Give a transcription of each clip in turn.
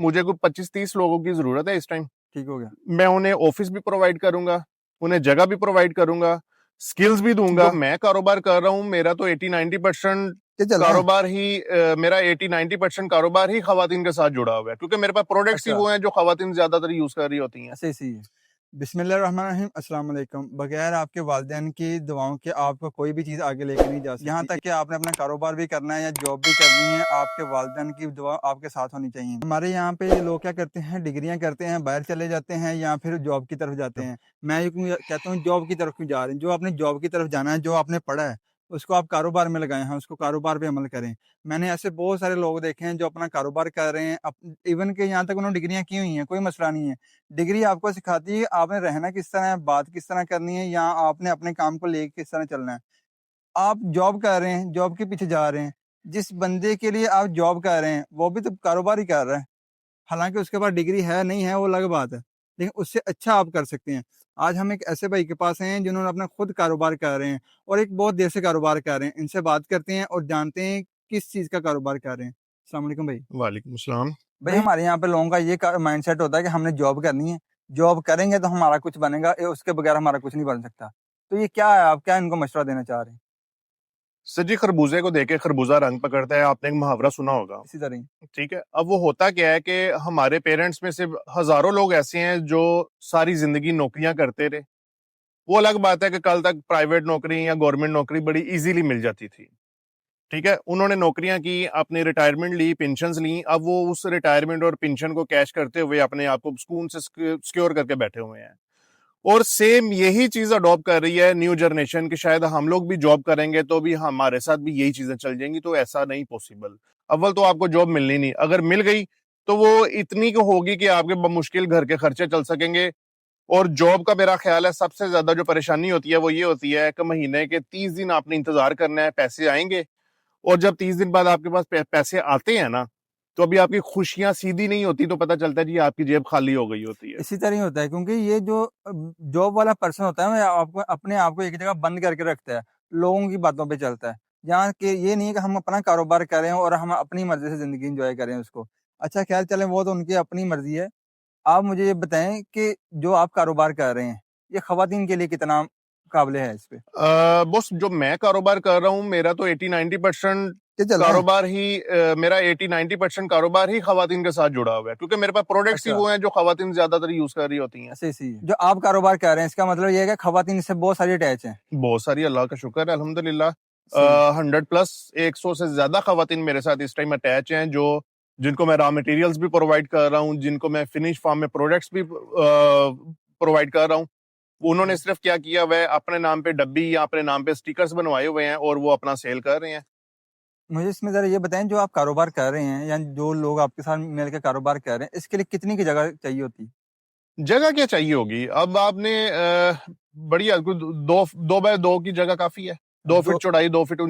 मुझे कोई 25-30 लोगों की जरूरत है इस टाइम। ठीक हो गया। मैं उन्हें ऑफिस भी प्रोवाइड करूंगा, उन्हें जगह भी प्रोवाइड करूंगा, स्किल्स भी दूंगा। मैं कारोबार कर रहा हूँ, मेरा तो 80-90% कारोबार ही मेरा 80-90% कारोबार ही खवातीन के साथ जुड़ा हुआ है, क्योंकि मेरे पास प्रोडक्ट्स ही वो हैं जो खवातीन ज्यादातर यूज कर रही होती हैं। सही है। बिस्मिल्लाहिर्रहमानिर्रहीम, अस्सलाम वालेकुम। बगैर आपके वालिदैन की दुआओं के आपको कोई भी चीज़ आगे लेकर नहीं जा सकती। यहाँ तक कि आपने अपना कारोबार भी करना है या जॉब भी करनी है, आपके वालिदैन की दुआ आपके साथ होनी चाहिए। हमारे यहाँ पे लोग क्या करते हैं, डिग्रियाँ करते हैं, बाहर चले जाते हैं या फिर जॉब की तरफ जाते हैं। मैं ये क्यों कहता हूँ जॉब की तरफ क्यों जा रहे हैं? जो आपने जॉब की तरफ जाना है, जो आपने पढ़ा है उसको आप कारोबार में लगाए हैं, उसको कारोबार पे अमल करें। मैंने ऐसे बहुत सारे लोग देखे हैं जो अपना कारोबार कर रहे हैं, इवन के यहाँ तक उन्होंने डिग्रियाँ की हुई हैं, कोई मसला नहीं है। डिग्री आपको सिखाती है आपने रहना किस तरह है, बात किस तरह करनी है, या आपने अपने काम को लेके किस तरह चलना है। आप जॉब कर रहे हैं, जॉब के पीछे जा रहे हैं। जिस बंदे के लिए आप जॉब कर रहे हैं, वो भी तो कारोबार ही कर रहा है। हालाँकि उसके पास डिग्री है, नहीं है, वो अलग बात है। लेकिन उससे अच्छा आप कर सकते हैं। आज हम एक ऐसे भाई के पास हैं जिन्होंने अपना खुद कारोबार कर रहे हैं और एक बहुत देर से कारोबार कर रहे हैं। इनसे बात करते हैं और जानते हैं किस चीज़ का कारोबार कर रहे हैं। अस्सलाम वालेकुम भाई। वालेकुम अस्सलाम। भाई हमारे यहाँ पे लोगों का ये माइंडसेट होता है कि हमने जॉब करनी है, जॉब करेंगे तो हमारा कुछ बनेगा, उसके बगैर हमारा कुछ नहीं बन सकता। तो ये क्या है, आप क्या इनको मशवरा देना चाह रहे हैं? सर जी, खरबूजे को देके खरबूजा रंग पकड़ता है, आपने एक मुहावरा सुना होगा। इसी तरह ही। ठीक है, अब वो होता क्या है कि हमारे पेरेंट्स में से हजारों लोग ऐसे हैं जो सारी जिंदगी नौकरियां करते रहे। वो अलग बात है कि कल तक प्राइवेट नौकरी या गवर्नमेंट नौकरी बड़ी इजीली मिल जाती थी। ठीक है, उन्होंने नौकरियां की, अपनी रिटायरमेंट ली, पेंशन ली। अब वो उस रिटायरमेंट और पेंशन को कैश करते हुए अपने आप को सुकून से सिक्योर करके बैठे हुए हैं। और सेम यही चीज अडॉप्ट कर रही है न्यू जनरेशन, कि शायद हम लोग भी जॉब करेंगे तो भी हमारे साथ भी यही चीजें चल जाएंगी। तो ऐसा नहीं पॉसिबल। अव्वल तो आपको जॉब मिलनी नहीं, अगर मिल गई तो वो इतनी की होगी कि आपके बमुश्किल घर के खर्चे चल सकेंगे। और जॉब का मेरा ख्याल है सबसे ज्यादा जो परेशानी होती है वो ये होती है कि महीने के 30 दिन आपने इंतजार करना है, पैसे आएंगे। और जब 30 दिन बाद आपके पास पैसे आते हैं ना, तो अभी आपकी खुशियां सीधी नहीं होती, तो पता चलता है जी आपकी जेब खाली हो गई होती है। इसी तरह ही होता है, क्योंकि ये जो जॉब वाला पर्सन होता है, वो आपको अपने आप को एक जगह बंद करके रखता है, लोगों की बातों पे चलता है। यहाँ के ये नहीं है कि हम अपना कारोबार करें और हम अपनी मर्जी से जिंदगी एंजॉय करें उसको। अच्छा खैर चलें, वो तो उनकी अपनी मर्जी है। आप मुझे ये बताएं कि जो आप कारोबार कर रहे हैं, ये खवातीन के लिए कितना काबिल है इस पे? बॉस, जो मैं कारोबार कर रहा हूँ, मेरा तो 80-90% क्या चल रहा है? कारोबार ही मेरा 80-90% कारोबार ही खवातीन के साथ जुड़ा हुआ है, क्योंकि मेरे पास प्रोडक्ट्स ही अच्छा, वो हैं जो खवातीन ज्यादातर यूज कर रही होती हैं। सही है। जो आप कारोबार कर रहे हैं, इसका मतलब ये है कि खवातीन से बहुत सारी अटैच हैं। बहुत सारी, अल्लाह का शुक्र है, अल्हम्दुलिल्लाह। सही। 100+, 100 से ज्यादा खवातीन मेरे साथ इस टाइम अटैच हैं, जो जिनको मैं रॉ मटेरियल्स भी प्रोवाइड कर रहा हूँ, जिनको मैं फिनिश फॉर्म में प्रोडक्ट्स भी प्रोवाइड कर रहा हूँ। उन्होंने सिर्फ क्या किया, वह अपने नाम पे डब्बी या अपने नाम पे स्टिकर्स बनवाए हुए हैं और वो अपना सेल कर रहे हैं। मुझे इसमें ज़रा ये बताएं, जो आप कारोबार कर रहे हैं या जो लोग आपके साथ मिलकर कारोबार कर रहे हैं, इसके लिए कितनी की जगह चाहिए होती है? जगह क्या चाहिए होगी, अब आपने बढ़िया दो 2x2 की जगह काफी है। 2 फीट दो चौड़ाई, 2 फीट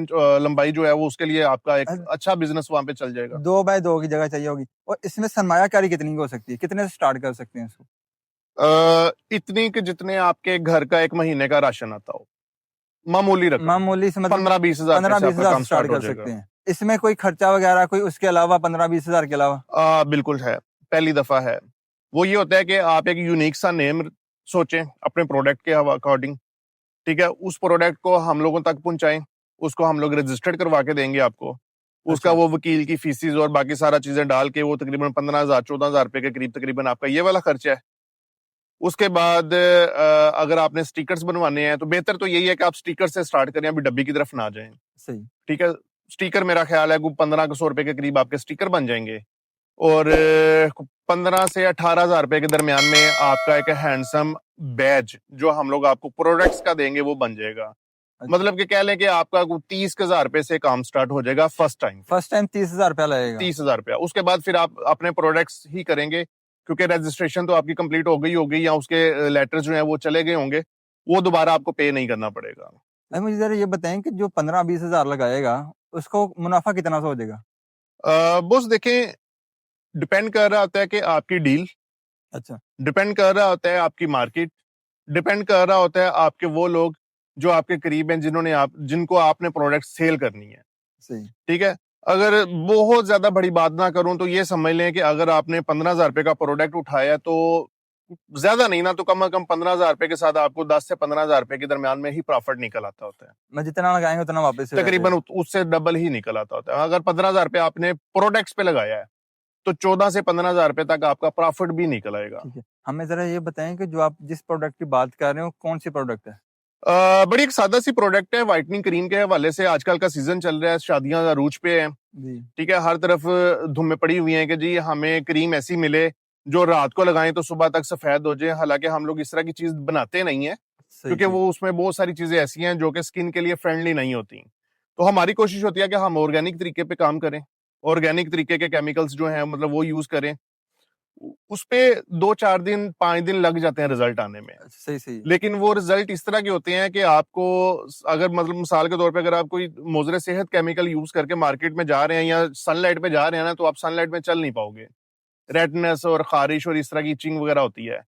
लंबाई जो है वो, उसके लिए आपका एक अच्छा बिजनेस वहां पे चल जाएगा। 2x2 की जगह चाहिए होगी। और इसमें सरमायाकारी कितनी की हो सकती है? कितने से स्टार्ट कर सकते हैं इसको? इतनी कि जितने आपके घर का एक महीने का राशन आता हो, मामूली रकम। मामूली से मतलब 15-20 हजार रुपए पंद्रह से बीस आपका हजार से काम स्टार्ट स्टार्ट हो कर जाएगा। सकते हैं। इसमें कोई खर्चा वगैरह कोई उसके अलावा 15-20 हजार के अलावा? बिल्कुल है, पहली दफा है। वो ये होता है कि आप एक यूनिक सा नेम सोचें अपने प्रोडक्ट के अकॉर्डिंग। ठीक है, उस प्रोडक्ट को हम लोगों तक पहुंचाएं, उसको हम लोग रजिस्टर्ड करवा के देंगे आपको। उसका अच्छा। वो वकील की फीसिस और बाकी सारा चीजें डाल के वो तकरीबन 15,000-14,000 रुपए के करीब तकरीबन आपका ये वाला खर्चा है। उसके बाद अगर आपने स्टिकर्स बनवाने हैं तो बेहतर तो यही है कि आप स्टिकर से स्टार्ट करें, अभी डब्बी की तरफ ना जाएं। सही। ठीक है, स्टिकर मेरा ख्याल है 1500 रुपए के करीब आपके स्टिकर बन जाएंगे। और 15 से 18 हजार रुपए के दरमियान में आपका एक हैंडसम बैज जो हम लोग आपको प्रोडक्ट्स का देंगे वो बन जाएगा। अच्छा, मतलब कि कह लें कि आपका 30,000 रुपए से काम स्टार्ट हो जाएगा फर्स्ट टाइम पे। फर्स्ट टाइम 30 हजार रुपया लगेगा? 30,000 रुपया, उसके बाद फिर आप अपने प्रोडक्ट्स ही करेंगे, क्योंकि रजिस्ट्रेशन तो आपकी कंप्लीट हो गई होगी या उसके लेटर्स जो हैं वो चले गए होंगे, वो दोबारा आपको पे नहीं करना पड़ेगा। अब मुझे जरा ये बताएं कि जो 15-20 हजार लगाएगा, उसको मुनाफा कितना सा हो जाएगा? बॉस देखें, डिपेंड कर रहा होता है कि आपकी डील, अच्छा। डिपेंड कर रहा होता है आपकी मार्केट, डिपेंड कर रहा होता है आपके वो लोग जो आपके करीब हैं, जिनको आपने प्रोडक्ट सेल करनी है। सही। ठीक है, अगर बहुत ज्यादा बड़ी बात ना करूं तो ये समझ लें कि अगर आपने 15,000 रुपए का प्रोडक्ट उठाया तो ज्यादा नहीं ना तो कम से कम 15,000 रुपए के साथ आपको 10 से 15,000 रुपए के दरमियान में ही प्रॉफिट निकल आता होता है। मैं जितना लगाएंगे उतना वापस हो तकरीबन जाता है। उससे डबल ही निकल आता होता है। अगर 15,000 रुपए आपने प्रोडक्ट्स पे लगाया है तो 14 से 15,000 रुपए तक आपका प्रॉफिट भी निकल आएगा। ठीक है, हमें जरा ये बताएं कि जो आप जिस प्रोडक्ट की बात कर रहे हो कौन सी प्रोडक्ट है? बड़ी एक सादा सी प्रोडक्ट है, व्हाइटनिंग क्रीम के हवाले से आजकल का सीजन चल रहा है, शादियां अरूज पे हैं। जी ठीक है, हर तरफ धुम्में पड़ी हुई हैं कि जी हमें क्रीम ऐसी मिले जो रात को लगाएं तो सुबह तक सफेद हो जाए। हालांकि हम लोग इस तरह की चीज बनाते नहीं है सही क्योंकि ठीक। वो उसमें बहुत सारी चीजें ऐसी हैं जो कि स्किन के लिए फ्रेंडली नहीं होती। तो हमारी कोशिश होती है कि हम ऑर्गेनिक तरीके पे काम करें, ऑर्गेनिक तरीके के केमिकल्स जो हैं मतलब वो यूज करें। उस पे 2-4 दिन 5 दिन लग जाते हैं रिजल्ट आने में। सही सही। लेकिन वो रिजल्ट इस तरह के होते हैं कि आपको अगर मतलब मिसाल के तौर पे अगर आप कोई मुज़र सेहत केमिकल यूज करके मार्केट में जा रहे हैं या सनलाइट पे जा रहे हैं ना तो आप सनलाइट में चल नहीं पाओगे। रेडनेस और खारिश और इस तरह की इचिंग वगैरह होती है।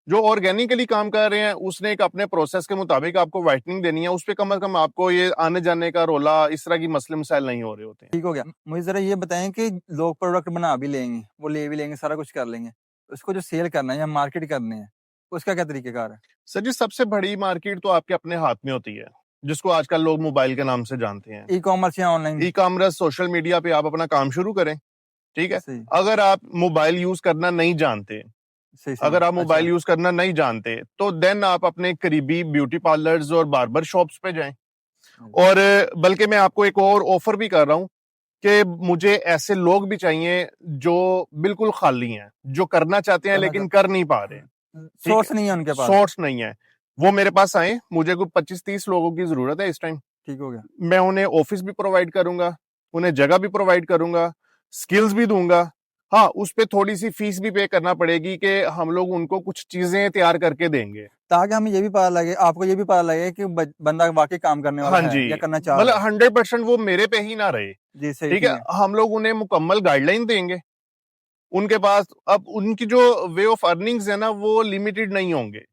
जो ऑर्गेनिकली काम कर रहे हैं उसने एक अपने प्रोसेस के मुताबिक आपको व्हाइटनिंग देनी है, उस पे कम से कम आपको ये आने जाने का रोला इस तरह की मसले मसाइल नहीं हो रहे होते हैं। ठीक हो गया। मुझे जरा ये बताएं कि लोग प्रोडक्ट बना भी लेंगे, वो ले भी लेंगे, सारा कुछ कर लेंगे, उसको जो सेल करना है या मार्केट करने हैं उसका क्या तरीकेकार है? सर जी, सबसे बड़ी मार्केट तो आपके अपने हाथ में होती है, जिसको आजकल लोग मोबाइल के नाम से जानते हैं। ई कॉमर्स या online? E commerce, social media पे आप अपना काम शुरू करें। ठीक है, सही अगर आप मोबाइल यूज करना नहीं जानते, सही सही। अगर आप मोबाइल अच्छा यूज करना नहीं जानते तो देन आप अपने करीबी ब्यूटी पार्लर्स और बार्बर शॉप्स पे जाएं। और बल्कि मैं आपको एक और ऑफर भी कर रहा हूं कि मुझे ऐसे लोग भी चाहिए जो बिल्कुल खाली हैं, जो करना चाहते हैं करना लेकिन कर नहीं पा रहे। ठीक सोर्स है, नहीं है उनके पास। सोर्स नहीं है, वो मेरे पास आए। मुझे कोई 25-30 लोगों की जरूरत है इस टाइम। ठीक हो गया। मैं उन्हें ऑफिस भी प्रोवाइड करूंगा, उन्हें जगह भी प्रोवाइड करूंगा, स्किल्स भी दूंगा। हाँ, उस पे थोड़ी सी फीस भी पे करना पड़ेगी कि हम लोग उनको कुछ चीजें तैयार करके देंगे ताकि हमें ये भी पता लगे, आपको ये भी पता लगे कि बंदा वाकई काम करने वाला हाँ है जी, या करना चाह मतलब रहा है। 100% वो मेरे पे ही ना रहे। जी सही ठीक ठीक है, है। हम लोग उन्हें मुकम्मल गाइडलाइन देंगे। उनके पास अब उनकी जो वे ऑफ अर्निंग्स है ना वो लिमिटेड नहीं होंगे,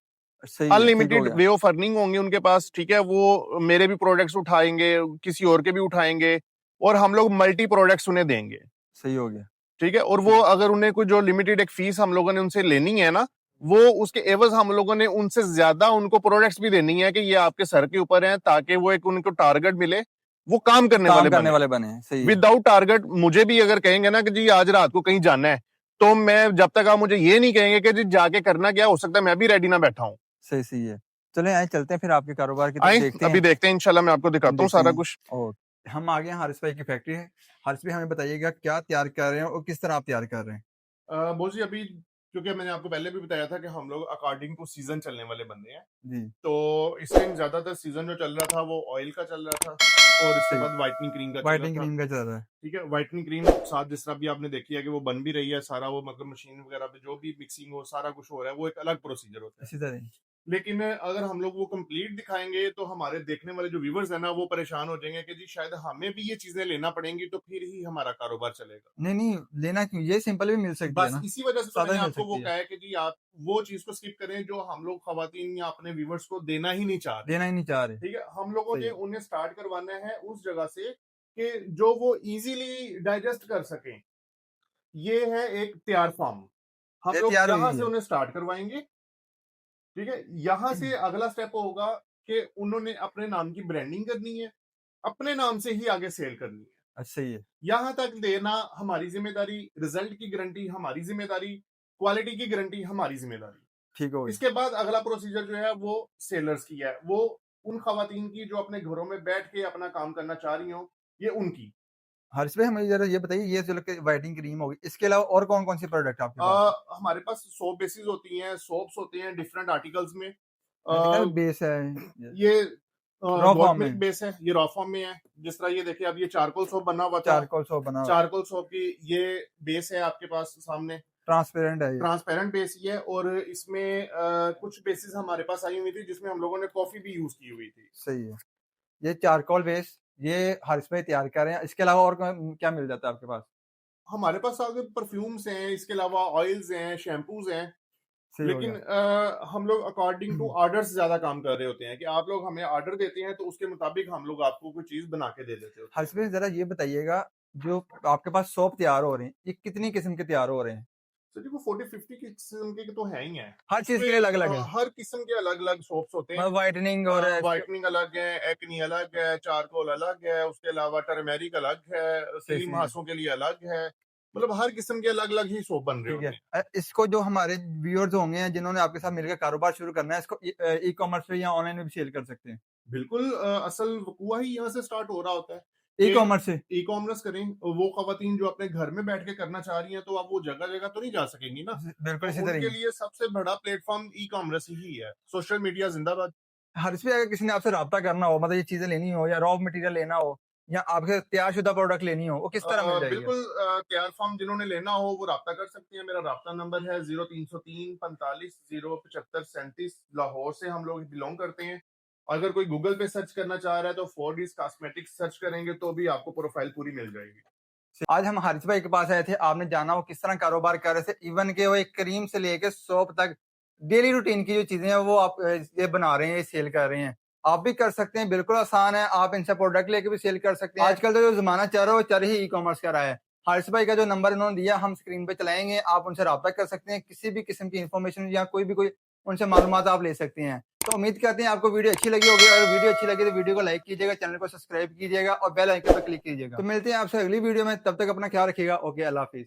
सही है, ठीक हो अनलिमिटेड गया। वे ऑफ अर्निंग होंगे उनके पास। ठीक है, वो मेरे भी प्रोडक्ट्स उठाएंगे, किसी और के भी उठाएंगे और हम लोग मल्टी प्रोडक्ट्स उन्हें देंगे। सही हो गया। ठीक है, और ठीक वो है। अगर उन्हें कोई जो लिमिटेड एक फीस हम लोगों ने उनसे लेनी है ना, वो उसके एवज हम लोगों ने उनसे ज्यादा उनको प्रोडक्ट्स भी देनी है कि ये आपके सर के ऊपर है, ताकि वो एक उनको टारगेट मिले, वो काम करने काम वाले करने बने। वाले बने हैं, सही है। विदाउट टारगेट मुझे भी अगर कहेंगे ना कि जी आज रात को कहीं जाना है, तो मैं जब तक आप मुझे ये नहीं कहेंगे कि जी जाके करना क्या, हो सकता है मैं भी रेडी ना बैठा हूँ। सही सही है। चले आए चलते हैं फिर आपके कारोबार की तरफ आए देखते अभी हैं। देखते हैं, इंशाल्लाह मैं आपको हम दिखाता हूँ देखते सारा हैं। कुछ। और हम आ गए हैं हारिस भाई की फैक्ट्री है। हारिस भाई हमें बताइएगा क्या तैयार कर रहे हैं और किस तरह आप तैयार कर रहे हैं? बोल जी, अभी क्योंकि मैंने आपको पहले भी बताया था कि हम लोग अकॉर्डिंग टू सीजन चलने वाले बंदे हैं, जी तो इस टाइम ज्यादातर सीजन जो चल रहा था वो ऑयल का चल रहा था और इसके सही। बाद व्हाइटनिंग क्रीम का चल रहा व्हाइटनिंग था। क्रीम का चल रहा है। ठीक है, व्हाइटनिंग क्रीम साथ जिस तरह भी आपने देखी है कि वो बन भी रही है, सारा वो मतलब मशीन वगैरह पे जो भी मिक्सिंग हो सारा कुछ हो रहा है, वो एक अलग प्रोसीजर होता है। इसी तरह। लेकिन अगर हम लोग वो कंप्लीट दिखाएंगे तो हमारे देखने वाले जो व्यूवर्स है ना वो परेशान हो जाएंगे कि जी शायद हमें भी ये चीजें लेना पड़ेंगी तो फिर ही हमारा कारोबार चलेगा। नहीं नहीं, लेना क्यों, ये सिंपल भी मिल सकती है बस ना, इसी वजह से तो सादा मैंने भी मिल आपको वो सकती है। कहा है कि जी आप वो चीज को स्किप करें जो हम लोग खवातीन या अपने व्यूवर्स को देना ही नहीं चाह रहे। देना ही नहीं चाह रहे। ठीक है, हम लोगों सही ने है। उन्हें स्टार्ट करवाना है उस जगह से कि जो वो इजीली डाइजेस्ट कर सकें। ये है एक तैयार फॉर्म, हम ये लोग तैयार यहाँ हुई से है। उन्हें स्टार्ट करवाएंगे। ठीक है, यहाँ से अगला स्टेप होगा कि उन्होंने अपने नाम की ब्रांडिंग करनी है, अपने नाम से ही आगे सेल करनी है। अच्छा सही है। यहां तक देना हमारी जिम्मेदारी, रिजल्ट की गारंटी हमारी जिम्मेदारी, क्वालिटी की गारंटी हमारी जिम्मेदारी। ठीक हो गया। इसके बाद अगला प्रोसीजर जो है वो सेलर्स की है, वो उन खवातीन की जो अपने घरों में बैठ के अपना काम करना चाह रही हो, ये उनकी। हर्ष भाई हमें जरा ये बताइए, ये चलो कि व्हाइटनिंग क्रीम होगी, इसके अलावा और कौन कौन सी प्रोडक्ट आपके पास है? हमारे पास सोप बेसिस होती हैं, सोप्स होते हैं डिफरेंट आर्टिकल्स में। मैंने देखा अ, बेस है ये रॉ गोट फॉर्म मिल्क में, बेस है, ये रॉ फॉर्म में है। जिस तरह ये देखिए, अब ये चारकोल सोप बना हुआ था, चारकोल सोप बना हुआ, चारकोल सोप की ये बेस है आपके पास सामने, ट्रांसपेरेंट है ये। ट्रांसपेरेंट बेस ही है। और इसमें कुछ बेसिस हमारे पास आई हुई थी जिसमें हम लोगों ने कॉफी भी यूज की हुई थी। सही है। ये चारकोल बेस ये हर्ष भाई तैयार कर रहे हैं, इसके अलावा और क्या मिल जाता है आपके पास? हमारे पास आगे परफ्यूम्स हैं, इसके अलावा ऑयल्स हैं, शैम्पूज हैं। सही हो लेकिन गया। हम लोग अकॉर्डिंग टू ऑर्डर्स ज्यादा काम कर रहे होते हैं कि आप लोग हमें ऑर्डर देते हैं तो उसके मुताबिक हम लोग आपको कोई चीज बना के दे देते होते हैं। हर्ष भाई जरा ये बताइएगा, जो आपके पास सोप तैयार हो रहे हैं, ये कितनी किस्म के तैयार हो रहे हैं? तो देखो 40-50 किस्म के तो है ही हैं। हर चीज के लिए अलग अलग है, हर किस्म के अलग अलग सोप्स होते हैं। मतलब वाइटनिंग और व्हाइटनिंग अलग है, एक्नी अलग है, चारकोल अलग है, उसके अलावा टर्मेरिक अलग है, ठीक सीम है, हांसों के लिए अलग है। मतलब हर किस्म के अलग अलग ही सोप बन रहे ठीक होते है। हैं। इसको जो हमारे व्यूअर्स होंगे हैं जिन्होंने आपके साथ मिलकर कारोबार शुरू करना है, इसको ई कॉमर्स पे या ऑनलाइन में भी सेल कर सकते हैं? बिल्कुल, असल वकूआ ही यहाँ से स्टार्ट हो रहा होता है ई कि कॉमर्स से? ई कॉमर्स करें। वो खवातीन जो अपने घर में बैठ के करना चाह रही हैं, तो अब वो जगह जगह तो नहीं जा सकेंगी ना। बिल्कुल तो इसी उनके तरीके। लिए सबसे बड़ा प्लेटफॉर्म ई कॉमर्स ही है। सोशल मीडिया जिंदाबाद। हर इस पे अगर किसी ने आपसे राब्ता करना हो, मतलब ये चीजें लेनी हो या रॉ मटेरियल लेना हो या आपके तैयारशुदा प्रोडक्ट लेनी हो, वो किस तरह मिल जाएगी? बिल्कुल, तैयार फॉर्म जिन्होंने लेना हो वो राब्ता कर सकते हैं। मेरा राब्ता नंबर है 0303 45 075 37। लाहौर से हम लोग बिलोंग करते हैं। अगर कोई गूगल पे सर्च करना चाह रहा है तो 4Ds कॉस्मेटिक्स सर्च करेंगे तो भी आपको प्रोफाइल पूरी मिल जाएगी। आज हम हारिस भाई के पास आए थे, आपने जाना वो किस तरह कारोबार कर रहे थे, इवन के वो एक क्रीम से लेके सोप तक डेली रूटीन की जो चीजें हैं वो आप ये बना रहे हैं, ये सेल कर रहे हैं। आप भी कर सकते हैं, बिल्कुल आसान है, आप इनसे प्रोडक्ट लेके भी सेल कर सकते हैं। आजकल तो जो जमाना चल रहा है वो चल ही ई कॉमर्स का रहा है। हारिस भाई का जो नंबर इन्होंने दिया हम स्क्रीन पे चलाएंगे, आप उनसे रब्ता कर सकते हैं, किसी भी किस्म की इंफॉर्मेशन या कोई उनसे मालूमात आप ले सकते हैं। तो उम्मीद करते हैं आपको वीडियो अच्छी लगी होगी, अगर वीडियो अच्छी लगी तो वीडियो को लाइक कीजिएगा, चैनल को सब्सक्राइब कीजिएगा और बेल आइकन पर क्लिक कीजिएगा। तो मिलते हैं आपसे अगली वीडियो में, तब तक अपना ख्याल रखिएगा। ओके, अल्लाह हाफिज।